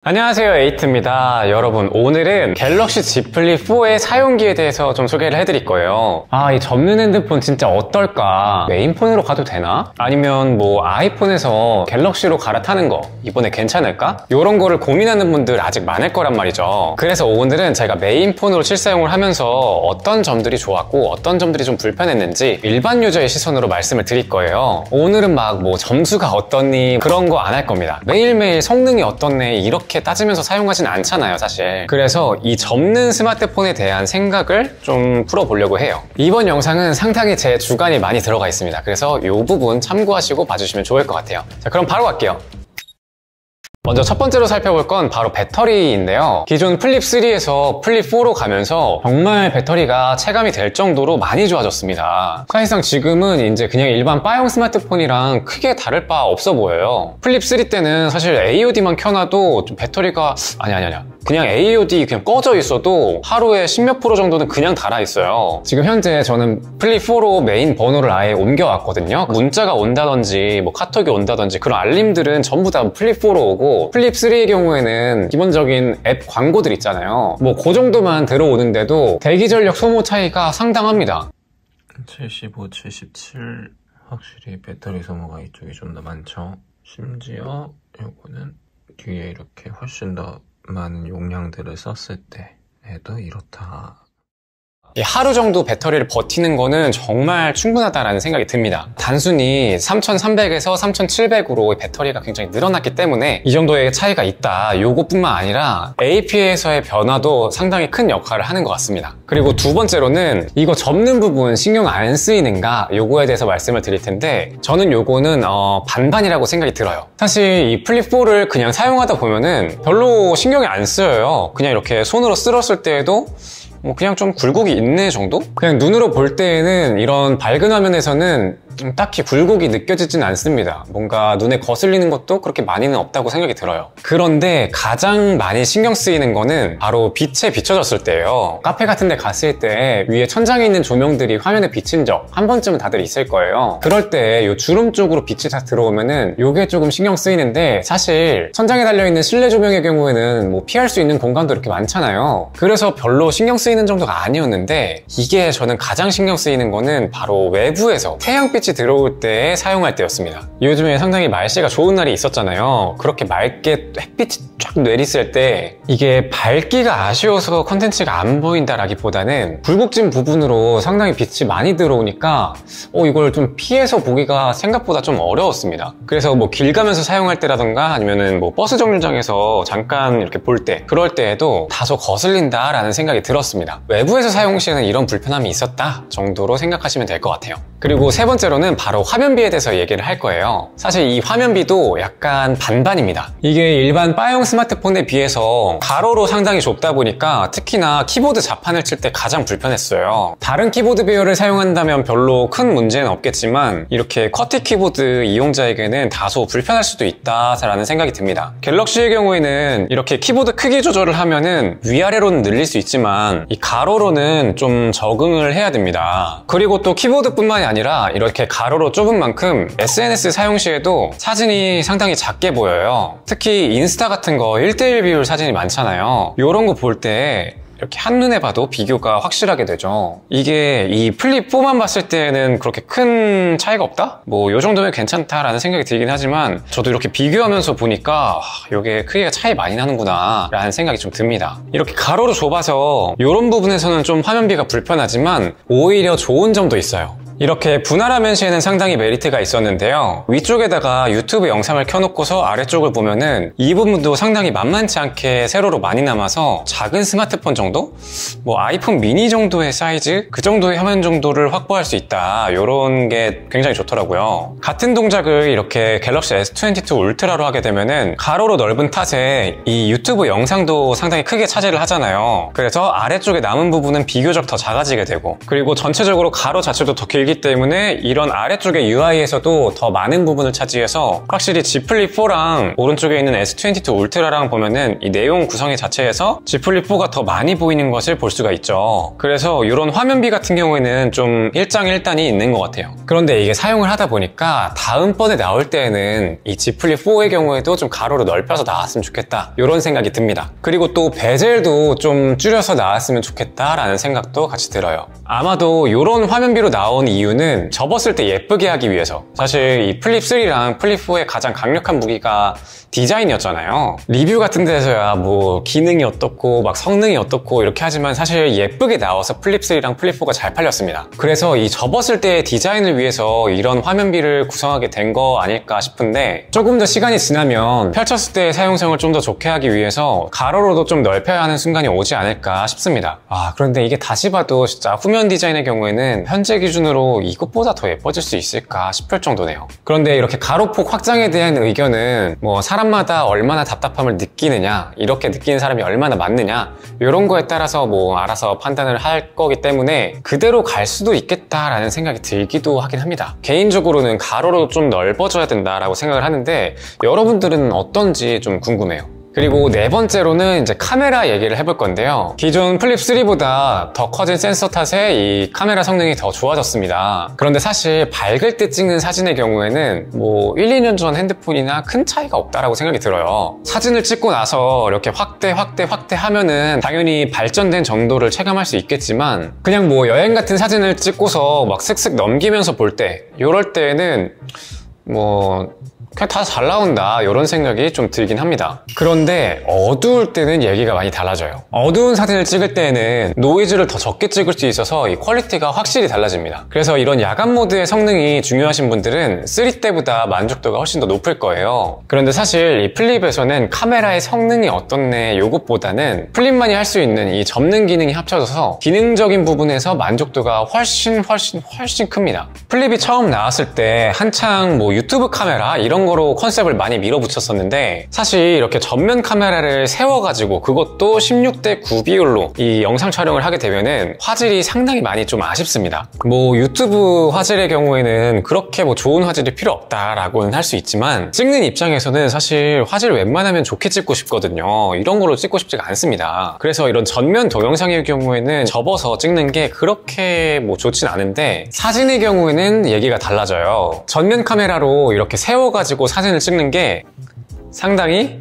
안녕하세요, 에이트입니다. 여러분, 오늘은 갤럭시 Z 플립 4의 사용기에 대해서 좀 소개를 해드릴 거예요. 이 접는 핸드폰 진짜 어떨까? 메인폰으로 가도 되나? 아니면 뭐 아이폰에서 갤럭시로 갈아타는 거 이번에 괜찮을까? 이런 거를 고민하는 분들 아직 많을 거란 말이죠. 그래서 오늘은 제가 메인폰으로 실사용을 하면서 어떤 점들이 좋았고 어떤 점들이 좀 불편했는지 일반 유저의 시선으로 말씀을 드릴 거예요. 오늘은 막 뭐 점수가 어떻니 그런 거 안 할 겁니다. 매일매일 성능이 어떻네 이렇게 따지면서 사용하진 않잖아요, 사실. 그래서 이 접는 스마트폰에 대한 생각을 좀 풀어보려고 해요. 이번 영상은 상당히 제 주관이 많이 들어가 있습니다. 그래서 이 부분 참고하시고 봐주시면 좋을 것 같아요. 자, 그럼 바로 갈게요. 먼저 첫 번째로 살펴볼 건 바로 배터리인데요. 기존 플립 3에서 플립 4로 가면서 정말 배터리가 체감이 될 정도로 많이 좋아졌습니다. 사실상 지금은 이제 그냥 일반 바용 스마트폰이랑 크게 다를 바 없어 보여요. 플립 3 때는 사실 AOD만 켜놔도 좀 배터리가 아니야. 그냥 AOD 그냥 꺼져 있어도 하루에 10몇 프로 정도는 그냥 달아 있어요. 지금 현재 저는 플립 4로 메인 번호를 아예 옮겨왔거든요. 문자가 온다든지 뭐 카톡이 온다든지 그런 알림들은 전부 다 플립 4로 오고, 플립 3의 경우에는 기본적인 앱 광고들 있잖아요. 뭐 그 정도만 들어오는데도 대기 전력 소모 차이가 상당합니다. 75, 77 확실히 배터리 소모가 이쪽이 좀 더 많죠. 심지어 요거는 뒤에 이렇게 훨씬 더 많은 용량들을 썼을 때에도 이렇다. 하루 정도 배터리를 버티는 거는 정말 충분하다라는 생각이 듭니다. 단순히 3300에서 3700으로 배터리가 굉장히 늘어났기 때문에 이 정도의 차이가 있다, 요것뿐만 아니라 AP에서의 변화도 상당히 큰 역할을 하는 것 같습니다. 그리고 두 번째로는 이거 접는 부분 신경 안 쓰이는가, 요거에 대해서 말씀을 드릴 텐데, 저는 요거는 반반이라고 생각이 들어요. 사실 이 플립 4를 그냥 사용하다 보면은 별로 신경이 안 쓰여요. 그냥 이렇게 손으로 쓸었을 때에도 뭐 그냥 좀 굴곡이 있네 정도? 그냥 눈으로 볼 때에는 이런 밝은 화면에서는 딱히 굴곡이 느껴지진 않습니다. 뭔가 눈에 거슬리는 것도 그렇게 많이는 없다고 생각이 들어요. 그런데 가장 많이 신경 쓰이는 거는 바로 빛에 비춰졌을 때예요. 카페 같은 데 갔을 때 위에 천장에 있는 조명들이 화면에 비친 적 한 번쯤은 다들 있을 거예요. 그럴 때 이 주름 쪽으로 빛이 다 들어오면은 이게 조금 신경 쓰이는데, 사실 천장에 달려있는 실내 조명의 경우에는 뭐 피할 수 있는 공간도 이렇게 많잖아요. 그래서 별로 신경 쓰이는 정도가 아니었는데, 이게 저는 가장 신경 쓰이는 거는 바로 외부에서 태양빛이 들어올 때 사용할 때였습니다. 요즘에 상당히 날씨가 좋은 날이 있었잖아요. 그렇게 맑게 햇빛이 쫙 내리칠 때 이게 밝기가 아쉬워서 컨텐츠가 안 보인다라기보다는 굴곡진 부분으로 상당히 빛이 많이 들어오니까 이걸 좀 피해서 보기가 생각보다 좀 어려웠습니다. 그래서 뭐 길 가면서 사용할 때라던가 아니면은 뭐 버스 정류장에서 잠깐 이렇게 볼 때, 그럴 때에도 다소 거슬린다라는 생각이 들었습니다. 외부에서 사용 시에는 이런 불편함이 있었다 정도로 생각하시면 될 것 같아요. 그리고 세 번째로는 바로 화면비에 대해서 얘기를 할 거예요. 사실 이 화면비도 약간 반반입니다. 이게 일반 바용 스마트폰에 비해서 가로로 상당히 좁다 보니까 특히나 키보드 자판을 칠 때 가장 불편했어요. 다른 키보드 배열을 사용한다면 별로 큰 문제는 없겠지만 이렇게 커티 키보드 이용자에게는 다소 불편할 수도 있다라는 생각이 듭니다. 갤럭시의 경우에는 이렇게 키보드 크기 조절을 하면은 위아래로는 늘릴 수 있지만 이 가로로는 좀 적응을 해야 됩니다. 그리고 또 키보드뿐만이 아니라 이렇게 가로로 좁은 만큼 SNS 사용 시에도 사진이 상당히 작게 보여요. 특히 인스타 같은 거 1:1 비율 사진이 많잖아요. 이런 거 볼 때 이렇게 한눈에 봐도 비교가 확실하게 되죠. 이게 이 플립 4만 봤을 때는 그렇게 큰 차이가 없다? 뭐 요 정도면 괜찮다라는 생각이 들긴 하지만, 저도 이렇게 비교하면서 보니까 이게 크기가 차이 많이 나는구나 라는 생각이 좀 듭니다. 이렇게 가로로 좁아서 이런 부분에서는 좀 화면비가 불편하지만 오히려 좋은 점도 있어요. 이렇게 분할화면 시에는 상당히 메리트가 있었는데요. 위쪽에다가 유튜브 영상을 켜놓고서 아래쪽을 보면은 이 부분도 상당히 만만치 않게 세로로 많이 남아서 작은 스마트폰 정도? 뭐 아이폰 미니 정도의 사이즈? 그 정도의 화면 정도를 확보할 수 있다, 이런 게 굉장히 좋더라고요. 같은 동작을 이렇게 갤럭시 S22 울트라로 하게 되면은 가로로 넓은 탓에 이 유튜브 영상도 상당히 크게 차지를 하잖아요. 그래서 아래쪽에 남은 부분은 비교적 더 작아지게 되고, 그리고 전체적으로 가로 자체도 더 길게 길기 때문에 이런 아래쪽의 UI에서도 더 많은 부분을 차지해서 확실히 Z 플립 4랑 오른쪽에 있는 S22 울트라랑 보면은 이 내용 구성의 자체에서 Z 플립 4가 더 많이 보이는 것을 볼 수가 있죠. 그래서 이런 화면비 같은 경우에는 좀 일장일단이 있는 것 같아요. 그런데 이게 사용을 하다 보니까 다음번에 나올 때에는 이 Z 플립 4의 경우에도 좀 가로로 넓혀서 나왔으면 좋겠다, 이런 생각이 듭니다. 그리고 또 베젤도 좀 줄여서 나왔으면 좋겠다라는 생각도 같이 들어요. 아마도 이런 화면비로 나온 이유는 접었을 때 예쁘게 하기 위해서. 사실 이 플립 3랑 플립 4의 가장 강력한 무기가 디자인이었잖아요. 리뷰 같은 데서야 뭐 기능이 어떻고 막 성능이 어떻고 이렇게 하지만 사실 예쁘게 나와서 플립 3랑 플립 4가 잘 팔렸습니다. 그래서 이 접었을 때의 디자인을 위해서 이런 화면비를 구성하게 된 거 아닐까 싶은데, 조금 더 시간이 지나면 펼쳤을 때의 사용성을 좀 더 좋게 하기 위해서 가로로도 좀 넓혀야 하는 순간이 오지 않을까 싶습니다. 그런데 이게 다시 봐도 진짜 후면 디자인의 경우에는 현재 기준으로 이것보다 더 예뻐질 수 있을까 싶을 정도네요. 그런데 이렇게 가로폭 확장에 대한 의견은 뭐 사람마다 얼마나 답답함을 느끼느냐, 이렇게 느끼는 사람이 얼마나 많느냐, 이런 거에 따라서 뭐 알아서 판단을 할 거기 때문에 그대로 갈 수도 있겠다라는 생각이 들기도 하긴 합니다. 개인적으로는 가로로 좀 넓어져야 된다라고 생각을 하는데 여러분들은 어떤지 좀 궁금해요. 그리고 네 번째로는 이제 카메라 얘기를 해볼 건데요. 기존 플립 3보다 더 커진 센서 탓에 이 카메라 성능이 더 좋아졌습니다. 그런데 사실 밝을 때 찍는 사진의 경우에는 뭐 1, 2년 전 핸드폰이나 큰 차이가 없다라고 생각이 들어요. 사진을 찍고 나서 이렇게 확대 하면은 당연히 발전된 정도를 체감할 수 있겠지만, 그냥 뭐 여행 같은 사진을 찍고서 막 슥슥 넘기면서 볼 때, 이럴 때에는 뭐 그냥 다 잘 나온다, 이런 생각이 좀 들긴 합니다. 그런데 어두울 때는 얘기가 많이 달라져요. 어두운 사진을 찍을 때는 노이즈를 더 적게 찍을 수 있어서 이 퀄리티가 확실히 달라집니다. 그래서 이런 야간 모드의 성능이 중요하신 분들은 3 때보다 만족도가 훨씬 더 높을 거예요. 그런데 사실 이 플립에서는 카메라의 성능이 어떻네 요것보다는 플립만이 할 수 있는 이 접는 기능이 합쳐져서 기능적인 부분에서 만족도가 훨씬 큽니다. 플립이 처음 나왔을 때 한창 뭐 유튜브 카메라 이런 거로 컨셉을 많이 밀어붙였었는데, 사실 이렇게 전면 카메라를 세워가지고 그것도 16대 9 비율로 이 영상 촬영을 하게 되면은 화질이 상당히 많이 좀 아쉽습니다. 뭐 유튜브 화질의 경우에는 그렇게 뭐 좋은 화질이 필요 없다라고는 할 수 있지만, 찍는 입장에서는 사실 화질 웬만하면 좋게 찍고 싶거든요. 이런 걸로 찍고 싶지가 않습니다. 그래서 이런 전면 동영상의 경우에는 접어서 찍는 게 그렇게 뭐 좋진 않은데, 사진의 경우에는 얘기가 달라져요. 전면 카메라로 이렇게 세워가지고 사진을 찍는 게 상당히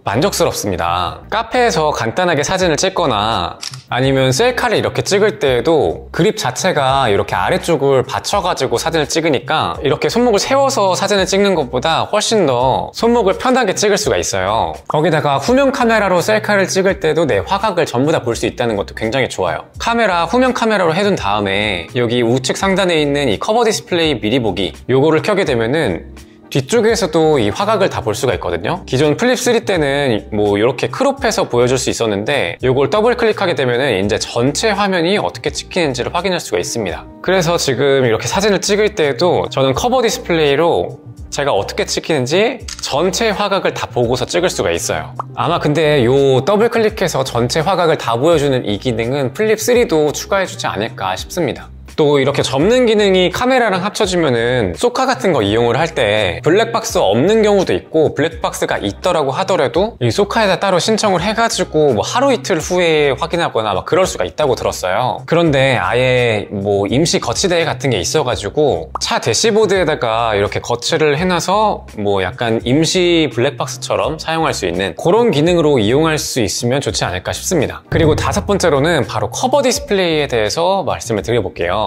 만족스럽습니다. 카페에서 간단하게 사진을 찍거나 아니면 셀카를 이렇게 찍을 때에도 그립 자체가 이렇게 아래쪽을 받쳐가지고 사진을 찍으니까 이렇게 손목을 세워서 사진을 찍는 것보다 훨씬 더 손목을 편하게 찍을 수가 있어요. 거기다가 후면 카메라로 셀카를 찍을 때도 내 화각을 전부 다 볼 수 있다는 것도 굉장히 좋아요. 카메라 후면 카메라로 해둔 다음에 여기 우측 상단에 있는 이 커버 디스플레이 미리 보기, 요거를 켜게 되면은 뒤쪽에서도 이 화각을 다 볼 수가 있거든요. 기존 플립 3 때는 뭐 이렇게 크롭해서 보여줄 수 있었는데, 이걸 더블 클릭하게 되면은 이제 전체 화면이 어떻게 찍히는지를 확인할 수가 있습니다. 그래서 지금 이렇게 사진을 찍을 때에도 저는 커버 디스플레이로 제가 어떻게 찍히는지 전체 화각을 다 보고서 찍을 수가 있어요. 아마 근데 요 더블 클릭해서 전체 화각을 다 보여주는 이 기능은 플립 3도 추가해주지 않을까 싶습니다. 또 이렇게 접는 기능이 카메라랑 합쳐지면은 소카 같은 거 이용을 할 때 블랙박스 없는 경우도 있고, 블랙박스가 있더라고 하더라도 이 소카에다 따로 신청을 해가지고 뭐 하루 이틀 후에 확인하거나 막 그럴 수가 있다고 들었어요. 그런데 아예 뭐 임시 거치대 같은 게 있어가지고 차 대시보드에다가 이렇게 거치를 해놔서 뭐 약간 임시 블랙박스처럼 사용할 수 있는 그런 기능으로 이용할 수 있으면 좋지 않을까 싶습니다. 그리고 다섯 번째로는 바로 커버 디스플레이에 대해서 말씀을 드려볼게요.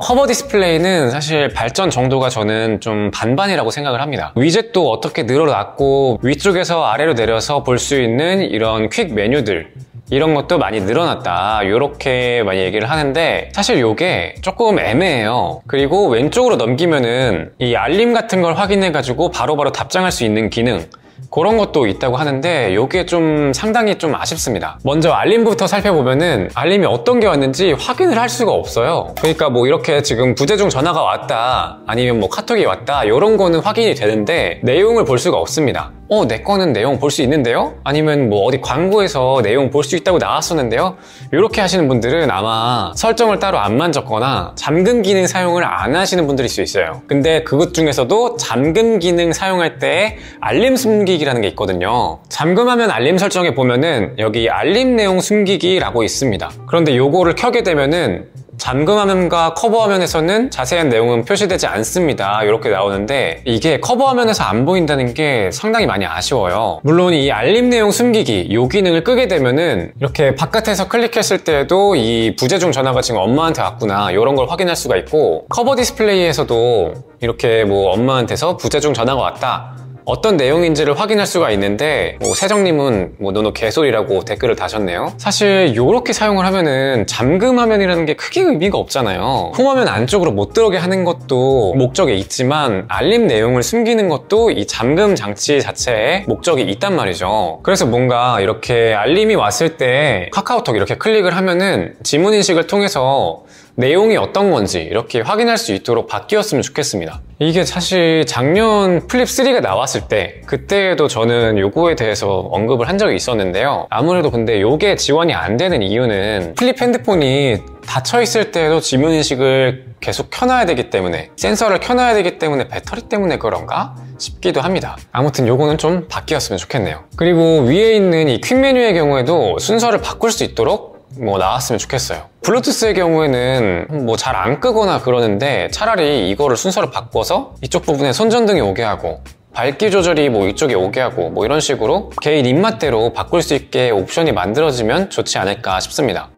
커버 디스플레이는 사실 발전 정도가 저는 좀 반반이라고 생각을 합니다. 위젯도 어떻게 늘어났고 위쪽에서 아래로 내려서 볼 수 있는 이런 퀵 메뉴들, 이런 것도 많이 늘어났다, 이렇게 많이 얘기를 하는데 사실 이게 조금 애매해요. 그리고 왼쪽으로 넘기면은 이 알림 같은 걸 확인해가지고 바로바로 답장할 수 있는 기능, 그런 것도 있다고 하는데 이게 좀 상당히 좀 아쉽습니다. 먼저 알림부터 살펴보면은 알림이 어떤 게 왔는지 확인을 할 수가 없어요. 그러니까 뭐 이렇게 지금 부재중 전화가 왔다, 아니면 뭐 카톡이 왔다, 이런 거는 확인이 되는데 내용을 볼 수가 없습니다. 내 거는 내용 볼 수 있는데요? 아니면 뭐 어디 광고에서 내용 볼 수 있다고 나왔었는데요? 이렇게 하시는 분들은 아마 설정을 따로 안 만졌거나 잠금 기능 사용을 안 하시는 분들일 수 있어요. 근데 그것 중에서도 잠금 기능 사용할 때 알림 숨기기라는 게 있거든요. 잠금하면 알림 설정에 보면은 여기 알림 내용 숨기기라고 있습니다. 그런데 요거를 켜게 되면은 잠금화면과 커버화면에서는 자세한 내용은 표시되지 않습니다. 이렇게 나오는데 이게 커버화면에서 안 보인다는 게 상당히 많이 아쉬워요. 물론 이 알림 내용 숨기기 이 기능을 끄게 되면은 이렇게 바깥에서 클릭했을 때에도 이 부재중 전화가 지금 엄마한테 왔구나 이런 걸 확인할 수가 있고, 커버 디스플레이에서도 이렇게 뭐 엄마한테서 부재중 전화가 왔다, 어떤 내용인지를 확인할 수가 있는데, 세정님은 노노 개소리라고 댓글을 다셨네요. 사실 이렇게 사용을 하면은 잠금 화면이라는 게 크게 의미가 없잖아요. 홈화면 안쪽으로 못 들어오게 하는 것도 목적에 있지만 알림 내용을 숨기는 것도 이 잠금 장치 자체에 목적이 있단 말이죠. 그래서 뭔가 이렇게 알림이 왔을 때 카카오톡 이렇게 클릭을 하면은 지문인식을 통해서 내용이 어떤 건지 이렇게 확인할 수 있도록 바뀌었으면 좋겠습니다. 이게 사실 작년 플립3가 나왔을 때 그때에도 저는 요거에 대해서 언급을 한 적이 있었는데요. 아무래도 근데 요게 지원이 안 되는 이유는 플립 핸드폰이 닫혀 있을 때에도 지문인식을 계속 켜놔야 되기 때문에, 센서를 켜놔야 되기 때문에 배터리 때문에 그런가 싶기도 합니다. 아무튼 요거는 좀 바뀌었으면 좋겠네요. 그리고 위에 있는 이 퀵 메뉴의 경우에도 순서를 바꿀 수 있도록 나왔으면 좋겠어요. 블루투스의 경우에는 잘 안 끄거나 그러는데 차라리 이거를 순서를 바꿔서 이쪽 부분에 손전등이 오게 하고 밝기 조절이 이쪽에 오게 하고 이런 식으로 개인 입맛대로 바꿀 수 있게 옵션이 만들어지면 좋지 않을까 싶습니다.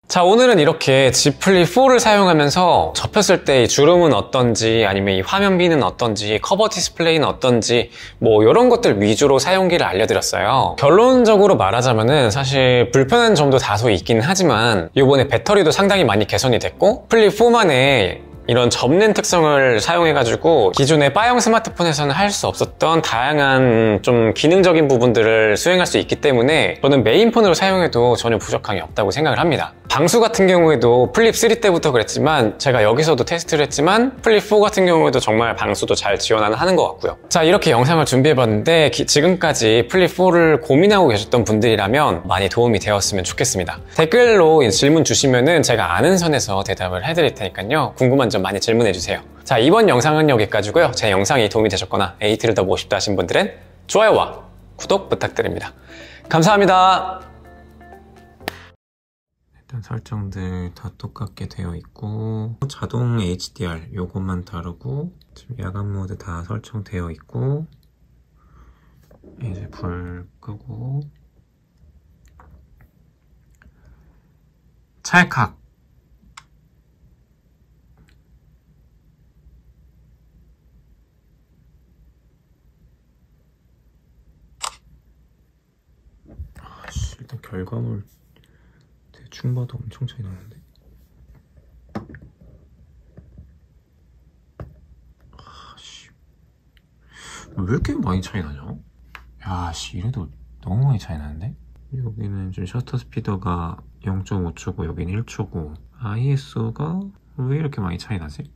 자, 오늘은 이렇게 Z 플립 4를 사용하면서 접혔을 때 이 주름은 어떤지, 아니면 이 화면비는 어떤지, 커버 디스플레이는 어떤지 이런 것들 위주로 사용기를 알려드렸어요. 결론적으로 말하자면은 사실 불편한 점도 다소 있긴 하지만 이번에 배터리도 상당히 많이 개선이 됐고, 플립 4만의 이런 접는 특성을 사용해가지고 기존의 바형 스마트폰에서는 할 수 없었던 다양한 좀 기능적인 부분들을 수행할 수 있기 때문에 저는 메인폰으로 사용해도 전혀 부족함이 없다고 생각을 합니다. 방수 같은 경우에도 플립 3 때부터 그랬지만, 제가 여기서도 테스트를 했지만 플립 4 같은 경우에도 정말 방수도 잘 지원하는 것 같고요. 자, 이렇게 영상을 준비해봤는데 지금까지 플립 4를 고민하고 계셨던 분들이라면 많이 도움이 되었으면 좋겠습니다. 댓글로 질문 주시면은 제가 아는 선에서 대답을 해드릴 테니까요. 궁금한 점 많이 질문해주세요. 자, 이번 영상은 여기까지고요. 제 영상이 도움이 되셨거나 에이티를 더 보고 싶다 하신 분들은 좋아요와 구독 부탁드립니다. 감사합니다. 일단 설정들 다 똑같게 되어 있고, 자동 HDR 요것만 다르고, 지금 야간 모드 다 설정되어 있고, 이제 불 끄고, 찰칵. 일단 결과물 대충 봐도 엄청 차이 나는데. 왜 이렇게 많이 차이 나냐? 이래도 너무 많이 차이 나는데? 여기는 좀 셔터 스피더가 0.5초고 여기는 1초고 ISO가 왜 이렇게 많이 차이 나지?